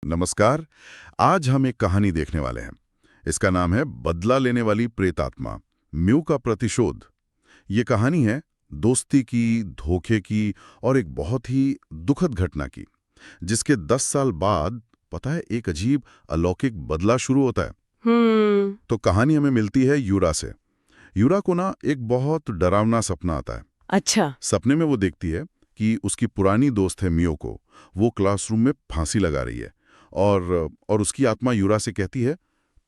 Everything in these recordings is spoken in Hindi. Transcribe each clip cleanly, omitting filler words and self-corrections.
नमस्कार। आज हम एक कहानी देखने वाले हैं। इसका नाम है बदला लेने वाली प्रेतात्मा, म्यू का प्रतिशोध। ये कहानी है दोस्ती की, धोखे की और एक बहुत ही दुखद घटना की, जिसके 10 साल बाद पता है एक अजीब अलौकिक बदला शुरू होता है। तो कहानी हमें मिलती है यूरा से। यूरा को ना एक बहुत डरावना सपना आता है। अच्छा। सपने में वो देखती है कि उसकी पुरानी दोस्त है मियो को, वो क्लासरूम में फांसी लगा रही है और उसकी आत्मा यूरा से कहती है,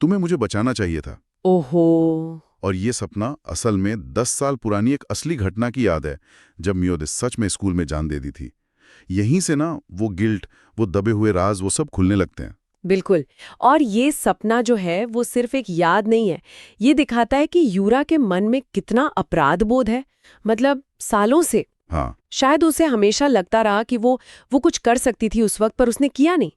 तुम्हें मुझे बचाना चाहिए था। ओहो। और ये सपना असल में 10 साल पुरानी एक असली घटना की याद है, जब मियो ने सच में स्कूल में जान दे दी थी। यहीं से ना वो गिल्ट, वो दबे हुए राज, वो सब खुलने लगते हैं। बिल्कुल। और ये सपना जो है वो सिर्फ एक याद नहीं है, ये दिखाता है कि यूरा के मन में कितना अपराध बोध है। मतलब सालों से हाँ, शायद उसे हमेशा लगता रहा कि वो कुछ कर सकती थी उस वक्त, पर उसने किया नहीं।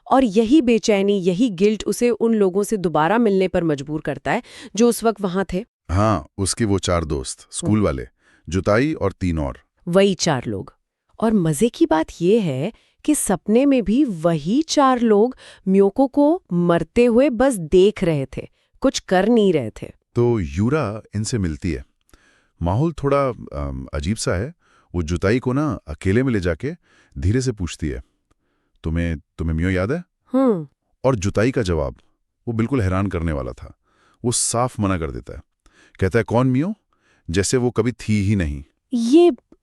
और यही बेचैनी, यही गिल्ट उसे उन लोगों से दोबारा मिलने पर मजबूर करता है जो उस वक्त वहां थे। हाँ, उसके वो 4 दोस्त, स्कूल वाले, जुताई और 3 और। वही 4 लोग। और मजे की बात ये है कि सपने में भी वही 4 लोग म्योको को मरते हुए बस देख रहे थे, कुछ कर नहीं रहे थे। तो यूरा इनसे मिलती है। माहौल थोड़ा अजीब सा है। वो जुताई को ना अकेले में ले जाके धीरे से पूछती है, तुम्हें तुम्हें मियो याद है? हम्म। और जुताई का जवाब वो बिल्कुल हैरान करने वाला था। वो साफ मना कर देता है। कहता है, कौन मियो? जैसे वो कभी थी ही नहीं।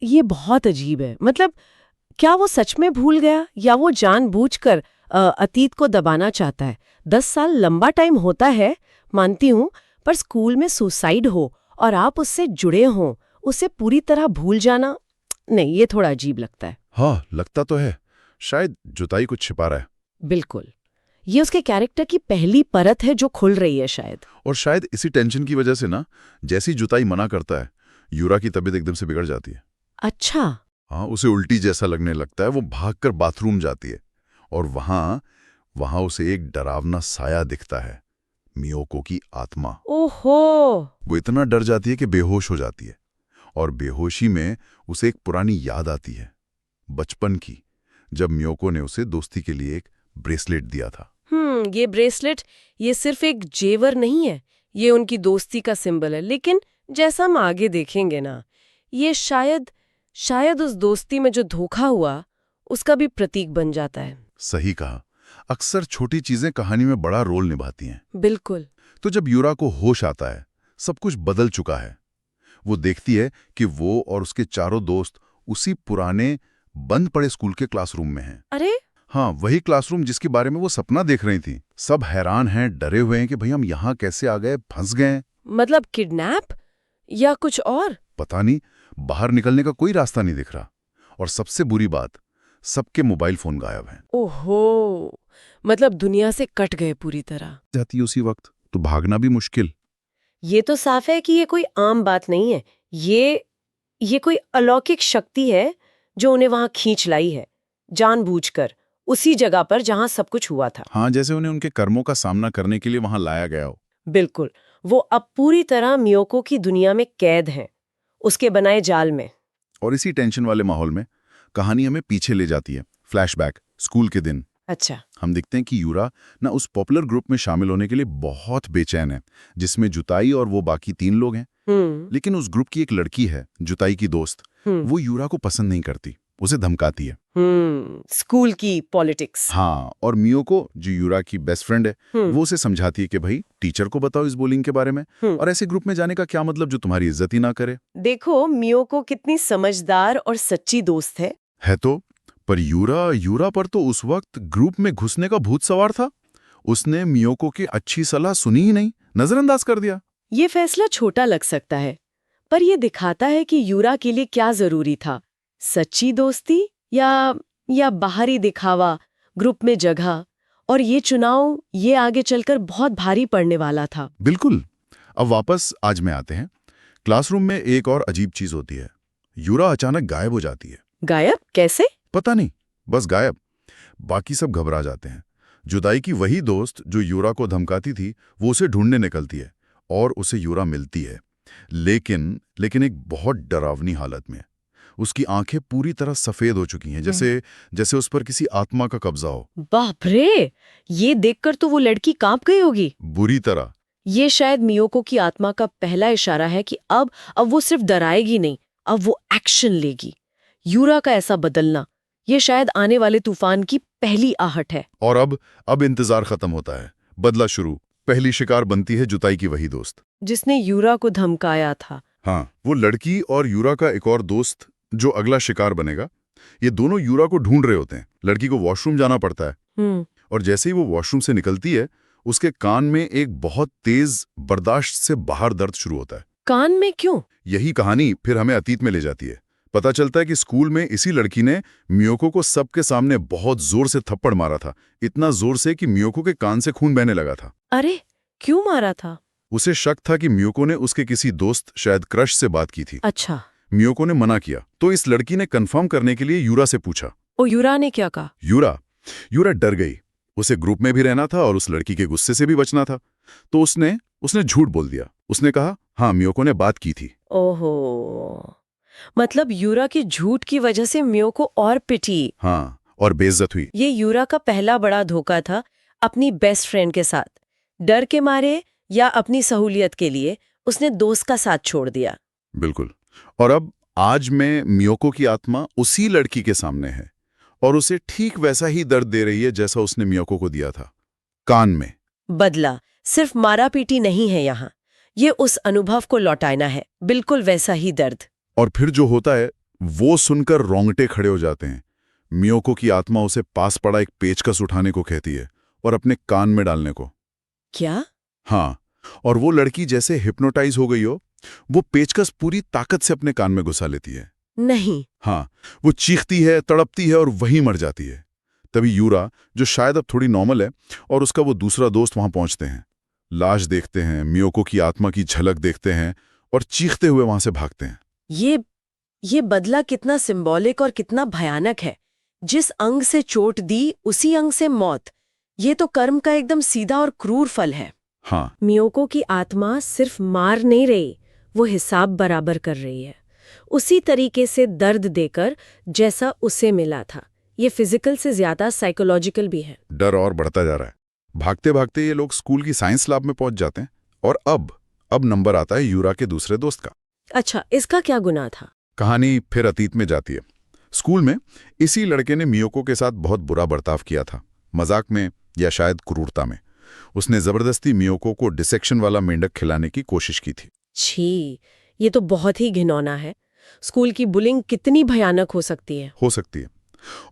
ये बहुत अजीब है। मतलब क्या वो सच में भूल गया या वो जानबूझकर अतीत को दबाना चाहता है? 10 साल लंबा टाइम होता है, मानती हूँ, पर स्कूल में सुसाइड हो और आप उससे जुड़े हों, उसे पूरी तरह भूल जाना, नहीं, ये थोड़ा अजीब लगता है। हाँ, लगता तो है शायद जुताई कुछ छिपा रहा है। बिल्कुल। ये उसके कैरेक्टर की पहली परत है जो खुल रही है शायद। और शायद इसी टेंशन की वजह से ना, जैसी जुताई मना करता है, यूरा की तबीयत एकदम से बिगड़ जाती है। अच्छा। हाँ, उसे उल्टी जैसा लगने लगता है। वो भागकर बाथरूम जाती है और वहां उसे एक डरावना साया दिखता है, मियोको की आत्मा। ओहो। वो इतना डर जाती है कि बेहोश हो जाती है। और बेहोशी में उसे एक पुरानी याद आती है, बचपन की, जब मियोको ने उसे दोस्ती के लिए एक ब्रेसलेट दिया था। ये ब्रेसलेट, ये सिर्फ एक जेवर नहीं है, ये उनकी दोस्ती का सिंबल है। लेकिन जैसा हम आगे देखेंगे ना, ये शायद उस दोस्ती में जो धोखा हुआ उसका भी प्रतीक बन जाता है। सही कहा। अक्सर छोटी चीजें कहानी में बड़ा रोल निभाती हैं। बिल्कुल। तो जब यूरा को होश आता है, सब कुछ बदल चुका है। वो देखती है कि वो और उसके 4 दोस्त उसी पुराने बंद पड़े स्कूल के क्लासरूम में हैं। अरे। हाँ, वही क्लासरूम जिसके बारे में वो सपना देख रही थी। सब हैरान हैं, डरे हुए हैं कि भाई हम यहाँ कैसे आ गए, फंस गए। मतलब किडनैप या कुछ और? पता नहीं, बाहर निकलने का कोई रास्ता नहीं दिख रहा। और सबसे बुरी बात, सबके मोबाइल फोन गायब हैं। ओहो, मतलब दुनिया से कट गए पूरी तरह। जाती उसी वक्त तो भागना भी मुश्किल। ये तो साफ है कि ये कोई आम बात नहीं है। ये कोई अलौकिक शक्ति है जो उन्हें वहां खींच लाई है, जानबूझकर, उसी जगह पर जहां सब कुछ हुआ था। हाँ, जैसे उन्हें उनके कर्मों का सामना करने के लिए वहां लाया गया हो। बिल्कुल। वो अब पूरी तरह मियोको की दुनिया में कैद हैं, उसके बनाए जाल में। और इसी टेंशन वाले माहौल में कहानी हमें पीछे ले जाती है। फ्लैशबैक, स्कूल के दिन। अच्छा। हम देखते हैं कि यूरा ना उस पॉपुलर ग्रुप में शामिल होने के लिए बहुत बेचैन है, जिसमें जुताई और वो बाकी 3 लोग हैं। लेकिन उस ग्रुप की एक लड़की है, जुताई की दोस्त, वो यूरा को पसंद नहीं करती, उसे धमकाती है। स्कूल की पॉलिटिक्स। हाँ, और मियोको, जो यूरा की बेस्ट फ्रेंड है, वो उसे समझाती है कि भाई टीचर को बताओ इस बुलिंग के बारे में, और ऐसे ग्रुप में जाने का क्या मतलब जो तुम्हारी इज्जत ही ना करे। देखो मियोको कितनी समझदार और सच्ची दोस्त है। तो पर यूरा पर तो उस वक्त ग्रुप में घुसने का भूत सवार था। उसने मियोको की अच्छी सलाह सुनी ही नहीं, नजरअंदाज कर दिया। ये फैसला छोटा लग सकता है, पर ये दिखाता है कि यूरा के लिए क्या जरूरी था, सच्ची दोस्ती या बाहरी दिखावा, ग्रुप में जगह। और ये चुनाव ये आगे चलकर बहुत भारी पड़ने वाला था। बिल्कुल। अब वापस आज में आते हैं। क्लासरूम में एक और अजीब चीज होती है। यूरा अचानक गायब हो जाती है। गायब कैसे? पता नहीं, बस गायब। बाकी सब घबरा जाते हैं। जुदाई की वही दोस्त जो यूरा को धमकाती थी, वो उसे ढूंढने निकलती है और उसे यूरा मिलती है, लेकिन एक बहुत डरावनी हालत में। उसकी आंखें पूरी तरह सफेद हो चुकी हैं, जैसे जैसे उस पर किसी आत्मा का कब्जा हो। बाप रे, ये देखकर तो वो लड़की कांप गई होगी। बुरी तरह। ये शायद मियोको की आत्मा का पहला इशारा है कि अब वो सिर्फ डराएगी नहीं, अब वो एक्शन लेगी। यूरा का ऐसा बदलना, ये शायद आने वाले तूफान की पहली आहट है। और अब इंतजार खत्म होता है, बदला शुरू। पहली शिकार बनती है जुताई की वही दोस्त जिसने यूरा को धमकाया था। हाँ, वो लड़की और यूरा का एक और दोस्त जो अगला शिकार बनेगा। ये दोनों यूरा को ढूंढ रहे होते हैं। लड़की को वॉशरूम जाना पड़ता है और जैसे ही वो वॉशरूम से निकलती है, उसके कान में एक बहुत तेज, बर्दाश्त से बाहर दर्द शुरू होता है। कान में क्यों? यही कहानी फिर हमें अतीत में ले जाती है। पता चलता है कि स्कूल में इसी लड़की ने मियोको को सबके सामने बहुत जोर से थप्पड़ मारा था, इतना जोर से कि मियोको के कान से खून बहने लगा था। अरे, क्यों मारा था? उसे शक था कि मियोको ने उसके किसी दोस्त, शायद क्रश से बात की थी। अच्छा। मियोको ने मना किया, तो इस लड़की ने कंफर्म करने के लिए यूरा से पूछा। यूरा ने क्या कहा? यूरा डर गई। उसे ग्रुप में भी रहना था और उस लड़की के गुस्से से भी बचना था, तो उसने झूठ बोल दिया। उसने कहा, हाँ, मियोको ने बात की थी। ओहो, मतलब यूरा की झूठ की वजह से मियोको और पिटी। हाँ, और बेइज्जत हुई। ये यूरा का पहला बड़ा धोखा था अपनी बेस्ट फ्रेंड के साथ। डर के मारे या अपनी सहूलियत के लिए उसने दोस्त का साथ छोड़ दिया। बिल्कुल। और अब आज में मियोको की आत्मा उसी लड़की के सामने है और उसे ठीक वैसा ही दर्द दे रही है जैसा उसने मियोको को दिया था, कान में। बदला सिर्फ मारा पीटी नहीं है यहाँ, ये उस अनुभव को लौटाना है, बिल्कुल वैसा ही दर्द। और फिर जो होता है वो सुनकर रोंगटे खड़े हो जाते हैं। मियोको की आत्मा उसे पास पड़ा एक पेचकस उठाने को कहती है और अपने कान में डालने को। क्या? हाँ, और वो लड़की जैसे हिप्नोटाइज हो गई हो, वो पेचकस पूरी ताकत से अपने कान में घुसा लेती है। नहीं। हाँ, वो चीखती है, तड़पती है और वहीं मर जाती है। तभी यूरा, जो शायद अब थोड़ी नॉर्मल है, और उसका वो दूसरा दोस्त वहां पहुंचते हैं। लाश देखते हैं, मियोको की आत्मा की झलक देखते हैं और चीखते हुए वहां से भागते हैं। ये बदला कितना सिंबॉलिक और कितना भयानक है। जिस अंग से चोट दी उसी अंग से मौत। ये तो कर्म का एकदम सीधा और क्रूर फल है। हाँ, मियोको की आत्मा सिर्फ मार नहीं रही, वो हिसाब बराबर कर रही है, उसी तरीके से दर्द देकर जैसा उसे मिला था। ये फिजिकल से ज्यादा साइकोलॉजिकल भी है। डर और बढ़ता जा रहा है। भागते भागते ये लोग स्कूल की साइंस लैब में पहुंच जाते हैं और अब नंबर आता है यूरा के दूसरे दोस्त का। अच्छा, इसका क्या गुनाह था? कहानी फिर अतीत में जाती है। स्कूल में इसी लड़के ने मियोको के साथ बहुत बुरा बर्ताव किया था, मजाक में या शायद क्रूरता में। उसने जबरदस्ती मियोको को डिसेक्शन वाला मेंढक खिलाने की कोशिश की थी। छी, ये तो बहुत ही घिनौना है। स्कूल की बुलिंग कितनी भयानक हो सकती है।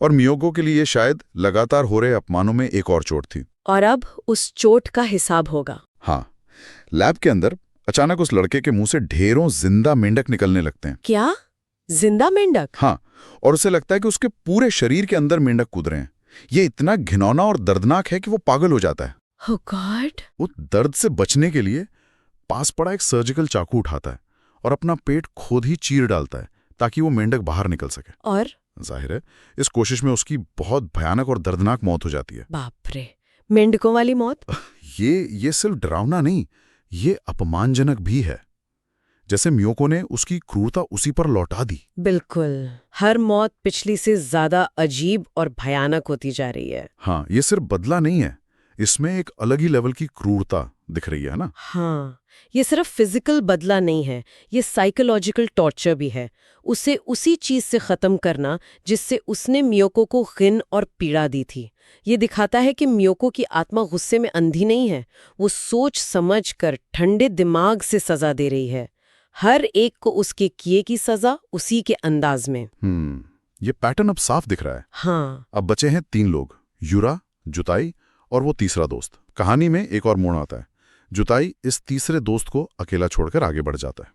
और मियोको के लिए शायद लगातार हो रहे अपमानों में एक और चोट थी। और अब उस चोट का हिसाब होगा। हाँ, लैब के अंदर अचानक उस लड़के के मुंह से ढेरों जिंदा मेंढक निकलने लगते हैं। क्या? जिंदा मेंढक? हाँ, और उसे लगता है कि उसके पूरे शरीर के अंदर मेंढक कूद रहे हैं। ये इतना घिनौना और दर्दनाक है कि वो पागल हो जाता है। Oh God! वो दर्द से बचने के लिए पास पड़ा एक सर्जिकल चाकू उठाता है और अपना पेट खुद ही चीर डालता है ताकि वो मेंढक बाहर निकल सके। और जाहिर है इस कोशिश में उसकी बहुत भयानक और दर्दनाक मौत हो जाती है। बाप रे, मेंढकों वाली मौत? ये सिर्फ डरावना नहीं, ये अपमानजनक भी है। जैसे मियोको ने उसकी क्रूरता उसी पर लौटा दी। बिल्कुल, हर मौत पिछली से ज्यादा अजीब और भयानक होती जा रही है। हाँ, ये सिर्फ बदला नहीं है, इसमें एक अलग ही लेवल की क्रूरता दिख रही है ना। हाँ, ये सिर्फ फिजिकल बदला नहीं है, ये साइकोलॉजिकल टॉर्चर भी है। उसे उसी चीज से खत्म करना जिससे उसने मियोको को गिन और पीड़ा दी थी। ये दिखाता है कि मियोको की आत्मा गुस्से में अंधी नहीं है, वो सोच समझ कर ठंडे दिमाग से सजा दे रही है। हर एक को उसके किए की सजा उसी के अंदाज में। ये पैटर्न अब साफ दिख रहा है। हाँ। अब बचे हैं 3 लोग, यूरा, जुताई और वो तीसरा दोस्त। कहानी में एक और मोड़ आता है। जुताई इस तीसरे दोस्त को अकेला छोड़कर आगे बढ़ जाता है,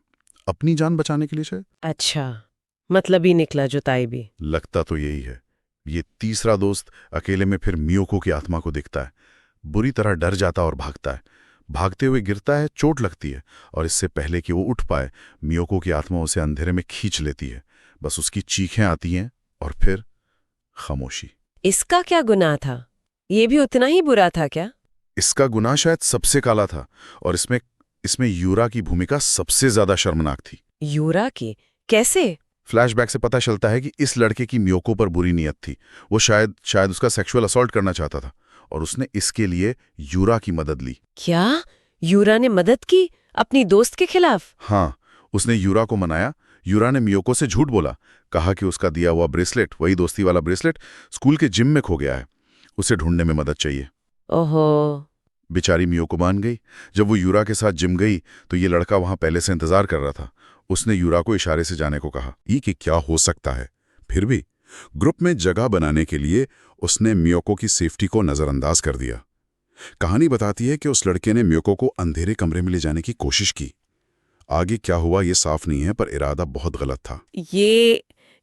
अपनी जान बचाने के लिए शायद। अच्छा, मतलब ही निकला जुताई भी। लगता तो यही है। ये तीसरा दोस्त अकेले में फिर मियोको की आत्मा को देखता है, बुरी तरह डर जाता और भागता है। भागते हुए गिरता है, चोट लगती है और इससे पहले कि वो उठ पाए, मियोको की आत्मा उसे अंधेरे में खींच लेती है। बस उसकी चीखें आती हैं और फिर खामोशी। इसका क्या गुनाह था? ये भी उतना ही बुरा था क्या? इसका गुनाह शायद सबसे काला था और इसमें यूरा की भूमिका सबसे ज्यादा शर्मनाक थी। यूरा की? कैसे? फ्लैशबैक से पता चलता है कि इस लड़के की मियोको पर बुरी नीयत थी। वो शायद उसका सेक्सुअल असॉल्ट करना चाहता था और उसने इसके लिए यूरा की मदद ली। क्या यूरा ने मदद की अपनी दोस्त के खिलाफ? हाँ, उसने यूरा को मनाया। यूरा ने मियोको से झूठ बोला, कहा कि उसका दिया हुआ ब्रेसलेट, वही दोस्ती वाला ब्रेसलेट, स्कूल के जिम में खो गया है, उसे ढूंढने में मदद चाहिए। ओहो। बेचारी मियोको मान गई। जब वो यूरा के साथ जिम गई तो ये लड़का वहां पहले से इंतजार कर रहा था। उसने यूरा को इशारे से जाने को कहा। ये कि क्या हो सकता है, फिर भी ग्रुप में जगह बनाने के लिए उसने मियोको की सेफ्टी को नजरअंदाज कर दिया। कहानी बताती है कि उस लड़के ने मियोको को अंधेरे कमरे में ले जाने की कोशिश की। आगे क्या हुआ ये साफ नहीं है, पर इरादा बहुत गलत था।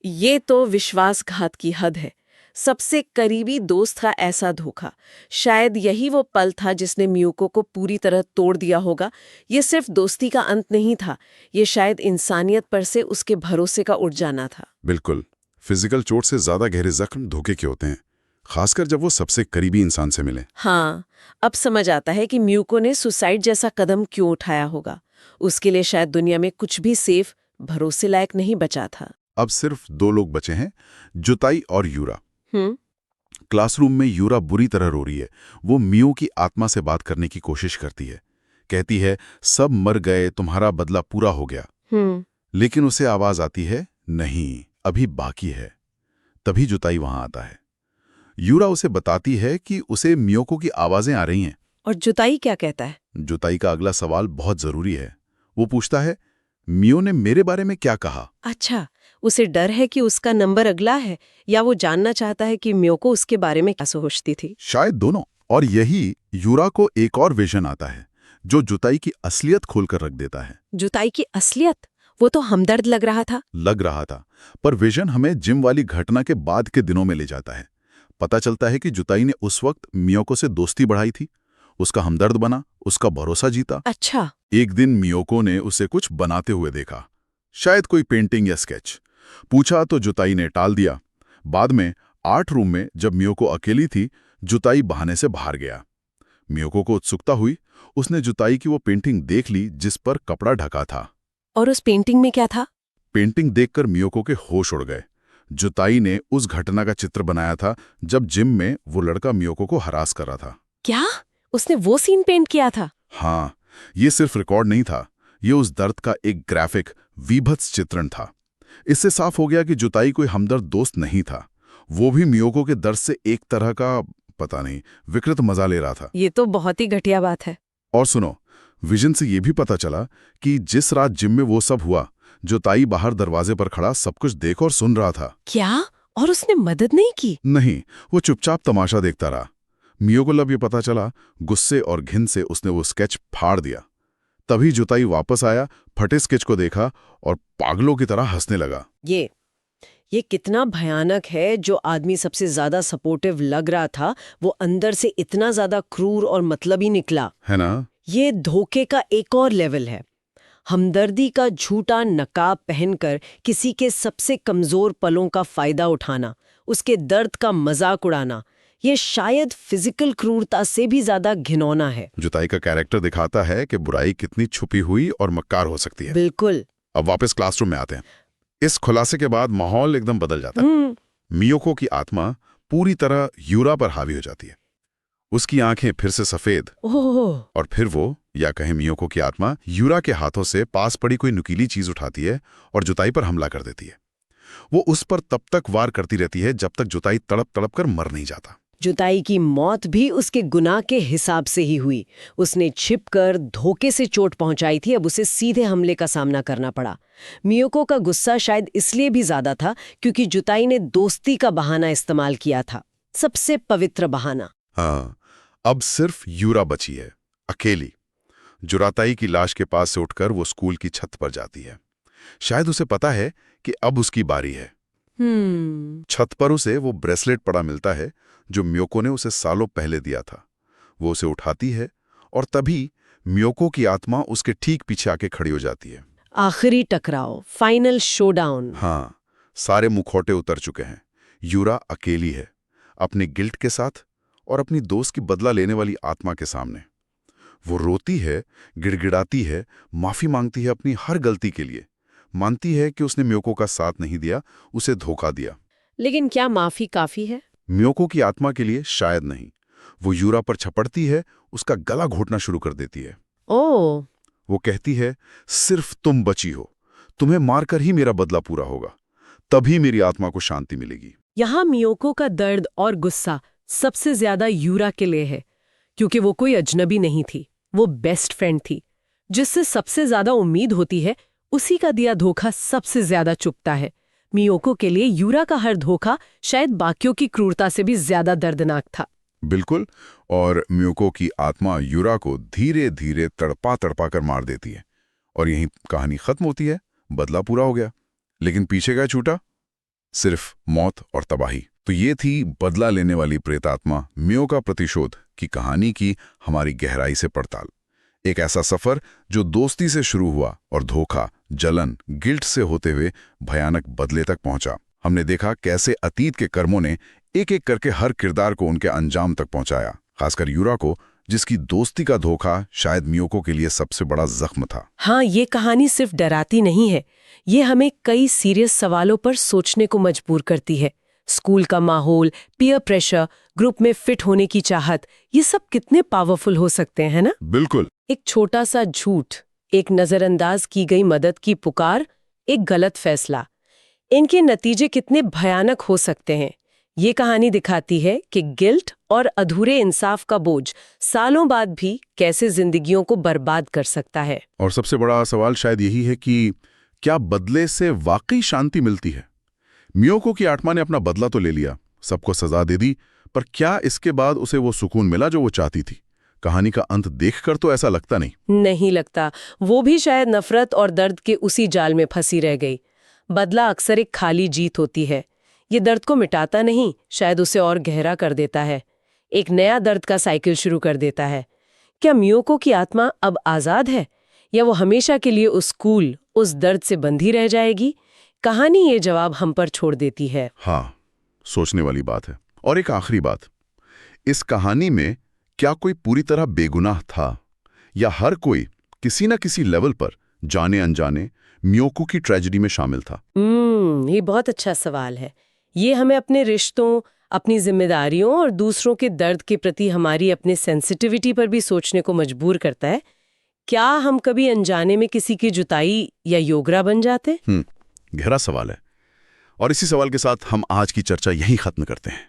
ये तो विश्वासघात की हद है। सबसे करीबी दोस्त का ऐसा धोखा। शायद यही वो पल था जिसने मियोको को पूरी तरह तोड़ दिया होगा। ये सिर्फ दोस्ती का अंत नहीं था, ये शायद इंसानियत पर से उसके भरोसे का उठ जाना था। बिल्कुल। फिजिकल चोट से ज्यादा गहरे जख्म धोखे के होते हैं, खासकर जब वो सबसे करीबी इंसान से मिले। हाँ, अब समझ आता है कि मियोको ने सुसाइड जैसा कदम क्यों उठाया होगा। उसके लिए शायद दुनिया में कुछ भी सेफ, भरोसे लायक नहीं बचा था। अब सिर्फ 2 लोग बचे हैं, जुताई और यूरा। हम्म। क्लासरूम में यूरा बुरी तरह रो रही है। वो मियो की आत्मा से बात करने की कोशिश करती है। कहती है, सब मर गए, तुम्हारा बदला पूरा हो गया। लेकिन उसे आवाज आती है, नहीं, अभी बाकी है। तभी जुताई वहां आता है। यूरा उसे बताती है कि उसे मियोको की आवाजें आ रही हैं। और जुताई क्या कहता है? जुताई का अगला सवाल बहुत जरूरी है। वो पूछता है, मियो ने मेरे बारे में क्या कहा? अच्छा, उसे डर है कि उसका नंबर अगला है, या वो जानना चाहता है कि मियोको उसके बारे में क्या सोचती थी? शायद दोनों। और यही यूरा को एक और विजन आता है जो जुताई की असलियत खोलकर रख देता है। जुताई की असलियत? वो तो हमदर्द लग रहा था। पर विजन हमें जिम वाली घटना के बाद के दिनों में ले जाता है। पता चलता है कि जुताई ने उस वक्त मियोको से दोस्ती बढ़ाई थी, उसका हमदर्द बना, उसका भरोसा जीता। अच्छा। एक दिन मियोको ने उसे कुछ बनाते हुए देखा, शायद कोई पेंटिंग या स्केच। पूछा तो जुताई ने टाल दिया। बाद में आर्ट रूम में जब मियोको अकेली थी, जुताई बहाने से बाहर गया। मियोको को उत्सुकता हुई। उसने जुताई की वो पेंटिंग देख ली जिस पर कपड़ा ढका था। और उस पेंटिंग में क्या था? पेंटिंग देखकर मियोको के होश उड़ गए। जुताई ने उस घटना का चित्र बनाया था जब जिम में वो लड़का मियोको को हरास कर रहा था। क्या उसने वो सीन पेंट किया था? हाँ, ये सिर्फ रिकॉर्ड नहीं था, ये उस दर्द का एक ग्राफिक, वीभत्स चित्रण था। इससे साफ हो गया कि जुताई कोई हमदर्द दोस्त नहीं था, वो भी मियोको के दर्द से एक तरह का, पता नहीं, विकृत मजा ले रहा था। ये तो बहुत ही घटिया बात है। और सुनो, विजन से ये भी पता चला कि जिस रात जिम में वो सब हुआ, जुताई बाहर दरवाजे पर खड़ा सब कुछ देख और सुन रहा था। क्या? और उसने मदद नहीं की? नहीं, वो चुपचाप तमाशा देखता रहा। मियो को जब ये पता चला, गुस्से और घिन से उसने वो स्केच फाड़ दिया। तभी जुताई वापस आया, फटे स्केच को देखा और पागलों की तरह हंसने लगा। ये कितना भयानक है। जो आदमी सबसे ज्यादा सपोर्टिव लग रहा था, वो अंदर से इतना ज्यादा क्रूर और मतलबी निकला, है ना? ये धोखे का एक और लेवल है। हमदर्दी का झूठा नकाब पहनकर किसी के सबसे कमजोर पलों का फायदा उठाना, उसके दर्द का मजाक उड़ाना, ये शायद फिजिकल क्रूरता से भी ज्यादा घिनौना है। जुताई का कैरेक्टर दिखाता है कि बुराई कितनी छुपी हुई और मक्कार हो सकती है। बिल्कुल। अब वापस क्लासरूम में आते हैं। इस खुलासे के बाद माहौल एकदम बदल जाता है। मियोको की आत्मा पूरी तरह यूरा पर हावी हो जाती है। उसकी आंखें फिर से सफेद। और फिर वो, या कहें मियोको की आत्मा, यूरा के हाथों से पास पड़ी कोई नुकीली चीज उठाती है और जुताई पर हमला कर देती है। वो उस पर तब तक वार करती रहती है जब तक जुताई तड़प तड़प कर मर नहीं जाता। जुताई की मौत भी उसके गुनाह के हिसाब से ही हुई। उसने छिपकर धोखे से चोट पहुंचाई थी, अब उसे सीधे हमले का सामना करना पड़ा। मियोको का गुस्सा शायद इसलिए भी ज्यादा था क्योंकि जुताई ने दोस्ती का बहाना इस्तेमाल किया था, सबसे पवित्र बहाना। हाँ, अब सिर्फ यूरा बची है, अकेली। जुराताई की लाश के पास से उठकर वो स्कूल की छत पर जाती है। शायद उसे पता है कि अब उसकी बारी है। छत पर उसे वो ब्रेसलेट पड़ा मिलता है जो मियोको ने उसे सालों पहले दिया था। वो उसे उठाती है और तभी मियोको की आत्मा उसके ठीक पीछे आके खड़ी हो जाती है। आखिरी टकराव, फाइनल शोडाउन। हाँ, सारे मुखौटे उतर चुके हैं। यूरा अकेली है, अपने गिल्ट के साथ और अपनी दोस्त की बदला लेने वाली आत्मा के सामने। वो रोती है, गिड़गिड़ाती है, माफी मांगती है अपनी हर गलती के लिए, मानती है कि उसने म्योको का साथ नहीं दिया, उसे धोखा दिया। लेकिन क्या माफी काफी है? म्योको की आत्मा के लिए शायद नहीं। वो यूरा पर झपटती है, उसका गला घोटना शुरू कर देती है। ओह, वो कहती है, सिर्फ तुम बची हो, तुम्हें मारकर ही मेरा बदला पूरा होगा, तभी मेरी आत्मा को शांति मिलेगी। यहाँ मियोको का दर्द और गुस्सा सबसे ज्यादा यूरा के लिए है, क्योंकि वो कोई अजनबी नहीं थी, वो बेस्ट फ्रेंड थी। जिससे सबसे ज्यादा उम्मीद होती है, उसी का दिया धोखा सबसे ज्यादा चुभता है। मियोको के लिए यूरा का हर धोखा शायद बाकियों की क्रूरता से भी ज्यादा दर्दनाक था। बिल्कुल, और म्योको की आत्मा यूरा को धीरे धीरे तड़पा तड़पा कर मार देती है, और यहीं कहानी खत्म होती है। बदला पूरा हो गया, लेकिन पीछे क्या छूटा? सिर्फ मौत और तबाही। तो ये थी बदला लेने वाली प्रेतात्मा म्यो का प्रतिशोध की कहानी की हमारी गहराई से पड़ताल। एक ऐसा सफर जो दोस्ती से शुरू हुआ और धोखा, जलन, गिल्ट से होते हुए भयानक बदले तक पहुंचा। हमने देखा कैसे अतीत के कर्मों ने एक एक करके हर किरदार को उनके अंजाम तक पहुंचाया, खासकर यूरा को, जिसकी दोस्ती का धोखा शायद मियोको के लिए सबसे बड़ा जख्म था। हाँ, ये कहानी सिर्फ डराती नहीं है, ये हमें कई सीरियस सवालों पर सोचने को मजबूर करती है। स्कूल का माहौल, पीयर प्रेशर, ग्रुप में फिट होने की चाहत, ये सब कितने पावरफुल हो सकते हैं ना? बिल्कुल। एक छोटा सा झूठ, एक नजरअंदाज की गई मदद की पुकार, एक गलत फैसला, इनके नतीजे कितने भयानक हो सकते हैं। ये कहानी दिखाती है कि गिल्ट और अधूरे इंसाफ का बोझ सालों बाद भी कैसे जिंदगियों को बर्बाद कर सकता है। और सबसे बड़ा सवाल शायद यही है कि क्या बदले से वाकई शांति मिलती है? मियोको की आत्मा ने अपना बदला तो ले लिया, सबको सजा दे दी, पर क्या इसके बाद उसे वो सुकून मिला जो वो चाहती थी? कहानी का अंत देखकर तो ऐसा लगता नहीं लगता। वो भी शायद नफरत और दर्द के उसी जाल में फंसी रह गई। बदला अक्सर एक खाली जीत होती है। ये दर्द को मिटाता नहीं, शायद उसे और गहरा कर देता है, एक नया दर्द का साइकिल शुरू कर देता है। क्या मियोको की आत्मा अब आजाद है, या वो हमेशा के लिए उस स्कूल, उस दर्द से बंधी रह जाएगी? कहानी ये जवाब हम पर छोड़ देती है। हाँ, सोचने वाली बात है। और एक आखिरी बात, इस कहानी में क्या कोई पूरी तरह बेगुनाह था, या हर कोई किसी न किसी लेवल पर जाने अनजाने मियोको की ट्रेजेडी में शामिल था? ये बहुत अच्छा सवाल है। ये हमें अपने रिश्तों, अपनी जिम्मेदारियों और दूसरों के दर्द के प्रति हमारी अपने सेंसिटिविटी पर भी सोचने को मजबूर करता है। क्या हम कभी अनजाने में किसी की जुताई या योगरा बन जाते? गहरा सवाल है। और इसी सवाल के साथ हम आज की चर्चा यहीं खत्म करते हैं।